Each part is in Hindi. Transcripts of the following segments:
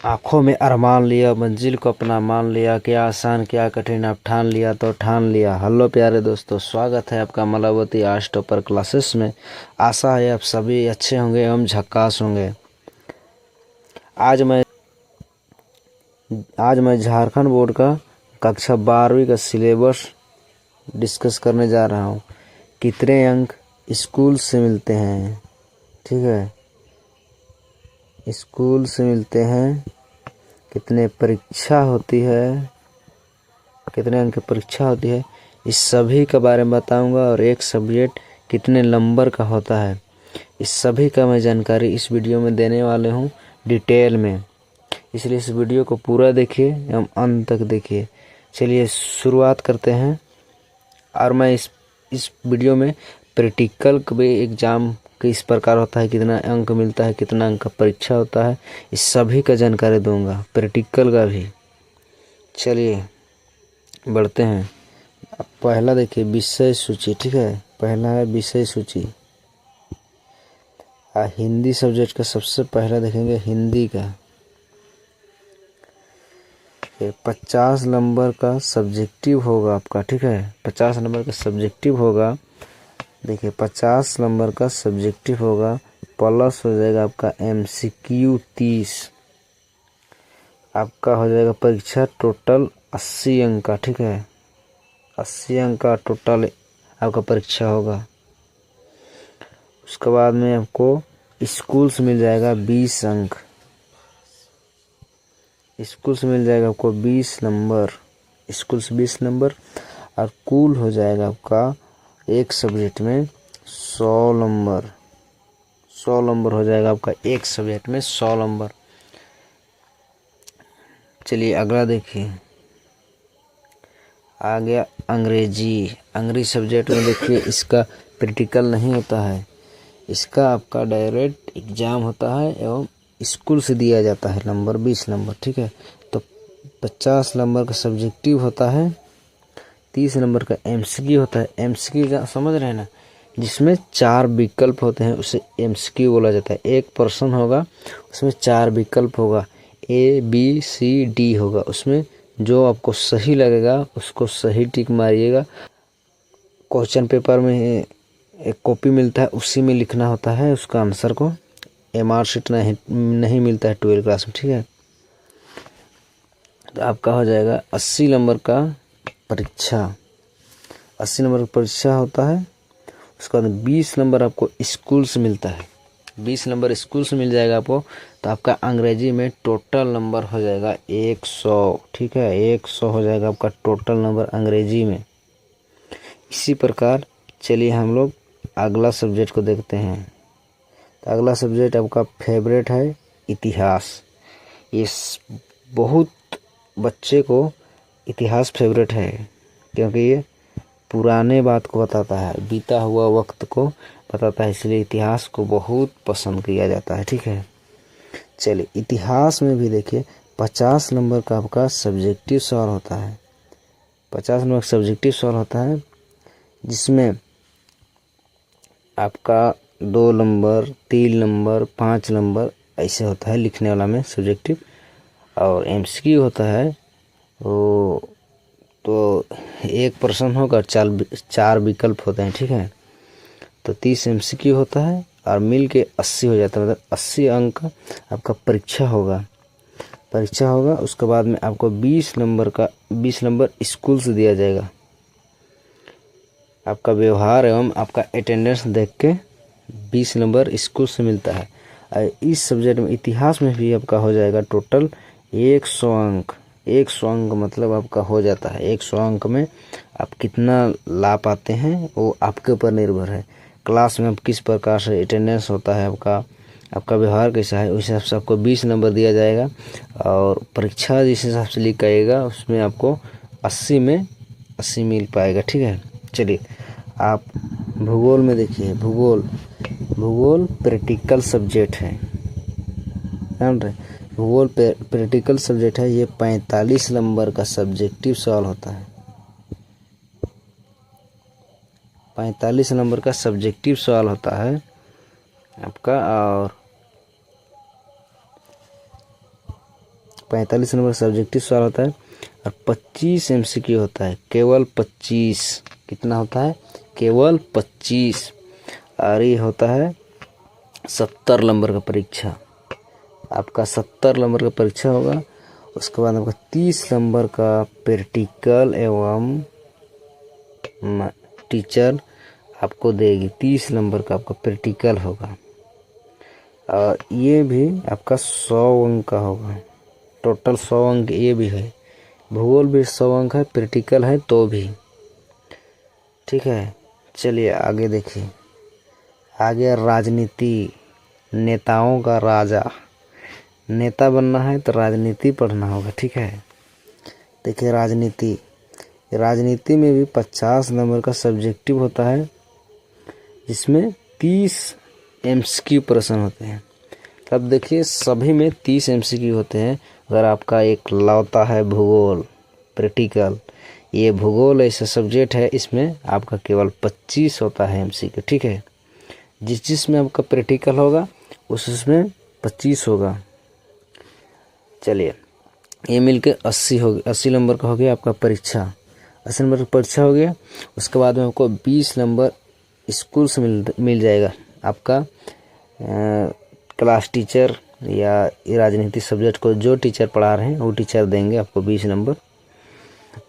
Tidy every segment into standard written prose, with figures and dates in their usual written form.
आंखों में अरमान लिया, मंजिल को अपना मान लिया, क्या आसान क्या कठिन अब ठान लिया तो ठान लिया। हेलो प्यारे दोस्तों, स्वागत है आपका मलावती आज टॉपर क्लासेस में। आशा है आप सभी अच्छे होंगे एवं झक्कास होंगे। आज मैं झारखंड बोर्ड का कक्षा 12वीं का सिलेबस डिस्कस करने जा रहा हूँ। कितने अंक स्कूल से मिलते हैं, ठीक है, स्कूल से मिलते हैं, कितने परीक्षा होती है, कितने अंक की परीक्षा होती है, इस सभी के बारे में बताऊंगा। और एक सब्जेक्ट कितने नंबर का होता है, इस सभी का मैं जानकारी इस वीडियो में देने वाले हूँ डिटेल में। इसलिए इस वीडियो को पूरा देखिए एवं अंत तक देखिए। चलिए शुरुआत करते हैं। और मैं इस वीडियो में प्रैक्टिकल का भी एग्ज़ाम किस प्रकार होता है, कितना अंक मिलता है, कितना अंक का परीक्षा होता है, इस सभी का जानकारी दूंगा, प्रैक्टिकल का भी। चलिए बढ़ते हैं। अब पहला देखिए विषय सूची, ठीक है, पहला है विषय सूची। हिंदी सब्जेक्ट का सबसे पहला देखेंगे हिंदी का। 50 नंबर का सब्जेक्टिव होगा आपका, ठीक है, 50 नंबर का सब्जेक्टिव होगा। देखिए 50 नंबर का सब्जेक्टिव होगा, प्लस हो जाएगा आपका MCQ 30। आपका हो जाएगा परीक्षा टोटल 80 अंक का, ठीक है, 80 अंक का टोटल आपका परीक्षा होगा। उसके बाद में आपको स्कूल से मिल जाएगा 20 अंक, स्कूल से मिल जाएगा आपको 20 नंबर, स्कूल से 20 नंबर। और कुल हो जाएगा आपका एक सब्जेक्ट में 100 नंबर, 100 नंबर हो जाएगा आपका एक सब्जेक्ट में 100 नंबर। चलिए अगला देखिए, आ गया अंग्रेजी। अंग्रेजी सब्जेक्ट में देखिए इसका प्रैक्टिकल नहीं होता है, इसका आपका डायरेक्ट एग्जाम होता है एवं स्कूल से दिया जाता है नंबर 20 नंबर, ठीक है। तो 50 नंबर का सब्जेक्टिव होता है, 30 नंबर का MCQ होता है। MCQ समझ रहे हैं ना, जिसमें 4 विकल्प होते हैं उसे MCQ बोला जाता है। एक प्रश्न होगा उसमें 4 विकल्प होगा, ABCD होगा, उसमें जो आपको सही लगेगा उसको सही टिक मारिएगा। क्वेश्चन पेपर में एक कॉपी मिलता है, उसी में लिखना होता है उसका आंसर को। MR शीट नहीं मिलता है 12 क्लास में, ठीक है। तो आपका हो जाएगा 80 नंबर का परीक्षा, 80 नंबर का परीक्षा होता है। उसके बाद 20 नंबर आपको स्कूल से मिलता है, 20 नंबर स्कूल से मिल जाएगा आपको। तो आपका अंग्रेजी में टोटल नंबर हो जाएगा 100, ठीक है, 100 हो जाएगा आपका टोटल नंबर अंग्रेजी में। इसी प्रकार चलिए हम लोग अगला सब्जेक्ट को देखते हैं। तो अगला सब्जेक्ट आपका फेवरेट है इतिहास। ये बहुत बच्चे को इतिहास फेवरेट है, क्योंकि ये पुराने बात को बताता है, बीता हुआ वक्त को बताता है, इसलिए इतिहास को बहुत पसंद किया जाता है, ठीक है। चलिए इतिहास में भी देखिए 50 नंबर का आपका सब्जेक्टिव सवाल होता है, 50 नंबर का सब्जेक्टिव सवाल होता है, जिसमें आपका 2 नंबर, 3 नंबर, 5 नंबर ऐसे होता है लिखने वाला में सब्जेक्टिव। और MCQ होता है वो तो एक प्रश्न होगा, 4 विकल्प होते हैं, ठीक है। तो 30 MCQ होता है और मिल के 80 हो जाता है, मतलब 80 अंक का आपका परीक्षा होगा। उसके बाद में आपको 20 नंबर स्कूल से दिया जाएगा। आपका व्यवहार एवं आपका अटेंडेंस देख के 20 नंबर स्कूल से मिलता है। और इस सब्जेक्ट में इतिहास में भी आपका हो जाएगा टोटल 100 अंक। 100 अंक मतलब आपका हो जाता है। 100 अंक में आप कितना ला पाते हैं वो आपके ऊपर निर्भर है। क्लास में आप किस प्रकार से अटेंडेंस होता है, आपका व्यवहार कैसा है, उस हिसाब से आपको 20 नंबर दिया जाएगा। और परीक्षा जिस हिसाब से लिख आएगा उसमें आपको 80 में 80 मिल पाएगा, ठीक है। चलिए आप भूगोल में देखिए, भूगोल प्रैक्टिकल सब्जेक्ट है, जान रहे, भूगोल प्रैक्टिकल सब्जेक्ट है। ये 45 नंबर का सब्जेक्टिव सवाल होता है, 45 नंबर का सब्जेक्टिव सवाल होता है आपका। और 45 नंबर सब्जेक्टिव सवाल होता है और 25 MCQ होता है, केवल 25। कितना होता है? केवल 25। और ये होता है 70 नंबर का परीक्षा। आपका 70 नंबर का परीक्षा होगा। उसके बाद आपका 30 नंबर का प्रैक्टिकल एवं टीचर आपको देगी। 30 नंबर का आपका प्रैक्टिकल होगा और ये भी आपका 100 अंक का होगा। टोटल 100 अंक ये भी है। भूगोल भी 100 अंक है, प्रैक्टिकल है तो भी। ठीक है, चलिए आगे देखिए। आगे राजनीति, नेताओं का राजा। नेता बनना है तो राजनीति पढ़ना होगा। ठीक है, देखिए राजनीति। राजनीति में भी 50 नंबर का सब्जेक्टिव होता है, जिसमें 30 MCQ प्रश्न होते हैं। अब देखिए सभी में 30 MCQ होते हैं। अगर आपका एक लौता है भूगोल प्रैक्टिकल, ये भूगोल ऐसा सब्जेक्ट है, इसमें आपका केवल 25 होता है MCQ। ठीक है, जिसमें आपका प्रैक्टिकल होगा उसमें 25 होगा। चलिए, ये मिलके 80 हो गया। 80 नंबर का हो गया आपका परीक्षा। 80 नंबर की परीक्षा हो गया। उसके बाद में आपको 20 नंबर स्कूल से मिल जाएगा। आपका क्लास टीचर या राजनीति सब्जेक्ट को जो टीचर पढ़ा रहे हैं वो टीचर देंगे आपको 20 नंबर।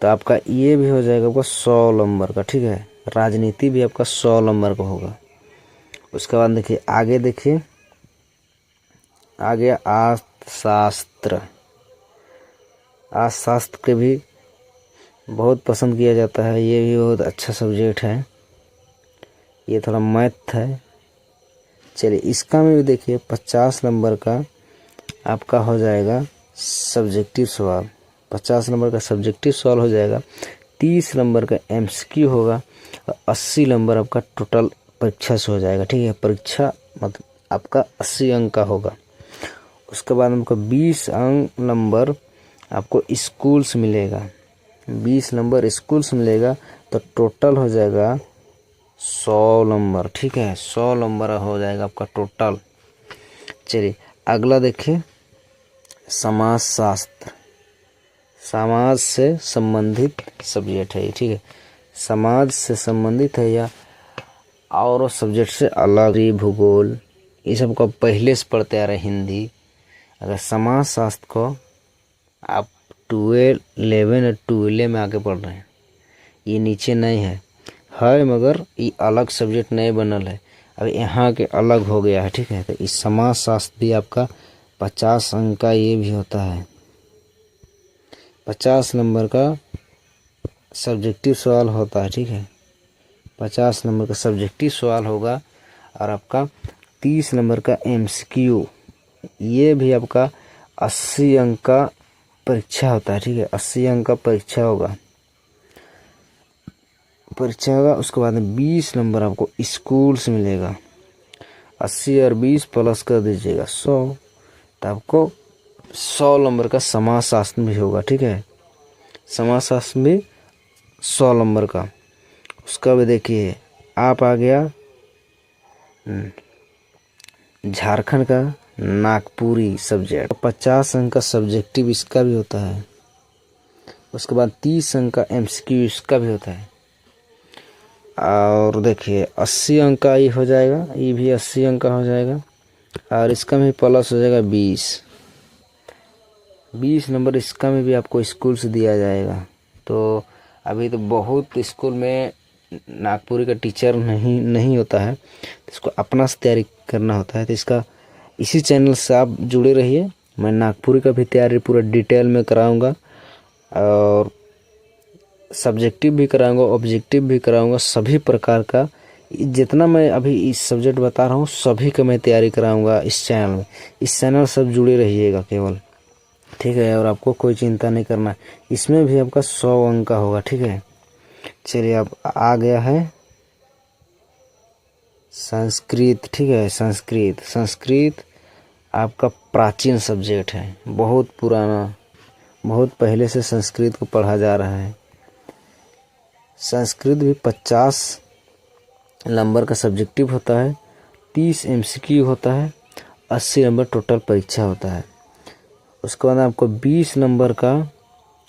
तो आपका ये भी हो जाएगा आपका 100 नंबर का। ठीक है, राजनीति भी आपका 100 नंबर का होगा। उसके बाद देखिए आगे, देखिए आगे अर्थशास्त्र। अर्थशास्त्र के भी बहुत पसंद किया जाता है। ये भी बहुत अच्छा सब्जेक्ट है। ये थोड़ा मैथ है। चलिए, इसका में भी देखिए 50 नंबर का आपका हो जाएगा सब्जेक्टिव सवाल। 50 नंबर का सब्जेक्टिव सवाल हो जाएगा। 30 नंबर का MCQ होगा और 80 नंबर आपका टोटल परीक्षा से हो जाएगा। ठीक है, परीक्षा मतलब आपका 80 अंक का होगा। उसके बाद हमको 20 नंबर आपको स्कूल से मिलेगा। 20 नंबर स्कूल से मिलेगा तो टोटल हो जाएगा 100 नंबर। ठीक है, 100 नंबर हो जाएगा आपका टोटल। चलिए अगला देखिए, समाजशास्त्र। समाज से संबंधित सब्जेक्ट है ये। ठीक है, समाज से संबंधित है या और सब्जेक्ट से अलग। भूगोल ये सब को पहले से पढ़ते आ रहे। हिंदी, अगर समाजशास्त्र को आप 11 और 12 में आके पढ़ रहे हैं, ये नीचे नहीं है मगर ये अलग सब्जेक्ट नहीं बनल है। अब यहाँ के अलग हो गया है। ठीक है, तो इस समाजशास्त्र भी आपका 50 अंक का ये भी होता है। 50 नंबर का सब्जेक्टिव सवाल होता है। ठीक है, 50 नंबर का सब्जेक्टिव सवाल होगा और आपका 30 नंबर का MCQ। ये भी आपका 80 अंक का परीक्षा होता है। ठीक है, 80 अंक का परीक्षा होगा। उसके बाद में 20 नंबर आपको स्कूल से मिलेगा। 80 और 20 प्लस कर दीजिएगा 100, तो आपको 100 नंबर का समाजशास्त्र भी होगा। ठीक है, समाजशास्त्र भी 100 नंबर का। उसका भी देखिए आप आ गया झारखंड का नागपुरी सब्जेक्ट। 50 अंक का सब्जेक्टिव इसका भी होता है। उसके बाद 30 अंक का MCQ इसका भी होता है। और देखिए 80 अंक का ये हो जाएगा। ये भी 80 अंक का हो जाएगा और इसका भी प्लस हो जाएगा 20 नंबर। इसका में भी आपको स्कूल से दिया जाएगा। तो अभी तो बहुत स्कूल में नागपुरी का टीचर नहीं होता है, तो इसको अपना से तैयारी करना होता है। तो इसका इसी चैनल से आप जुड़े रहिए। मैं नागपुरी का भी तैयारी पूरा डिटेल में कराऊंगा और सब्जेक्टिव भी कराऊंगा, ऑब्जेक्टिव भी कराऊंगा। सभी प्रकार का जितना मैं अभी इस सब्जेक्ट बता रहा हूँ सभी का मैं तैयारी कराऊंगा इस चैनल में। इस चैनल सब जुड़े रहिएगा केवल। ठीक है, और आपको कोई चिंता नहीं करना है। इसमें भी आपका 100 अंक का होगा। ठीक है, चलिए अब आ गया है संस्कृत। ठीक है, संस्कृत आपका प्राचीन सब्जेक्ट है, बहुत पुराना, बहुत पहले से संस्कृत को पढ़ा जा रहा है। संस्कृत भी 50 नंबर का सब्जेक्टिव होता है, 30 MCQ होता है, 80 नंबर टोटल परीक्षा होता है। उसके बाद आपको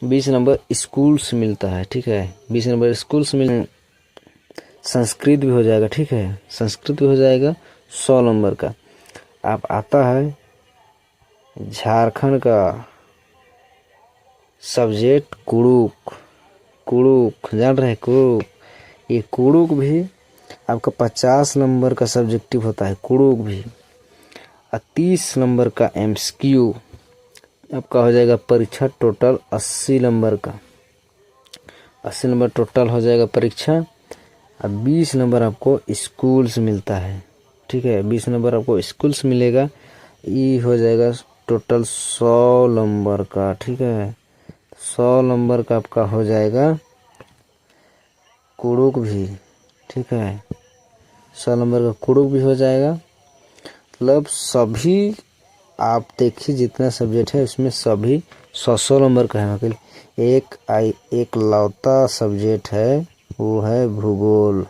20 नंबर स्कूल से मिलता है, ठीक है। 20 नंबर स्कूल से मिल, संस्कृत भी हो जाएगा, ठीक है, संस्कृत भी हो जाएगा 100 नंबर का। आप आता है झारखंड का सब्जेक्ट कुड़ुक, जान रहे हैं कुड़ुक, ये कुड़ुक भी आपका 50 नंबर का सब्जेक्टिव होता है, कुड़ुक भी। और 30 नंबर का एमसीक्यू आपका हो जाएगा परीक्षा, टोटल 80 नंबर का, 80 नंबर टोटल हो जाएगा परीक्षा। अब 20 नंबर आपको स्कूल से मिलता है, ठीक है, 20 नंबर आपको स्कूल से मिलेगा। ये हो जाएगा टोटल 100 नंबर का, ठीक है, 100 नंबर का आपका हो जाएगा कुड़ुक भी, ठीक है, 100 नंबर का कुड़ुक भी हो जाएगा। मतलब सभी आप देखिए जितना सब्जेक्ट है उसमें सभी 100 नंबर का है। मतलब एक लौता सब्जेक्ट है वो है भूगोल,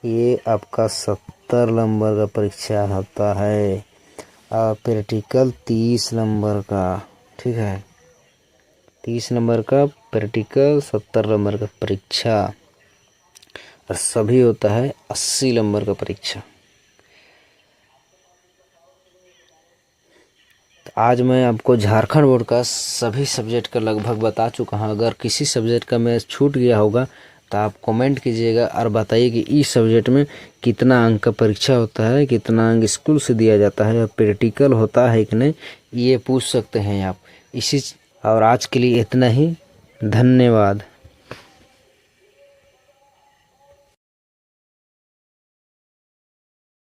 ये आपका 70 नंबर का परीक्षा होता है। और प्रैक्टिकल 30 नंबर का, ठीक है, 30 नंबर का प्रैक्टिकल, 70 नंबर का परीक्षा, और सभी होता है 80 नंबर का परीक्षा। आज मैं आपको झारखंड बोर्ड का सभी सब्जेक्ट का लगभग बता चुका हूँ। अगर किसी सब्जेक्ट का मैं छूट गया होगा तो आप कमेंट कीजिएगा और बताइए कि इस सब्जेक्ट में कितना अंक का परीक्षा होता है, कितना अंक स्कूल से दिया जाता है, और प्रैक्टिकल होता है कि नहीं, ये पूछ सकते हैं आप। और आज के लिए इतना ही, धन्यवाद।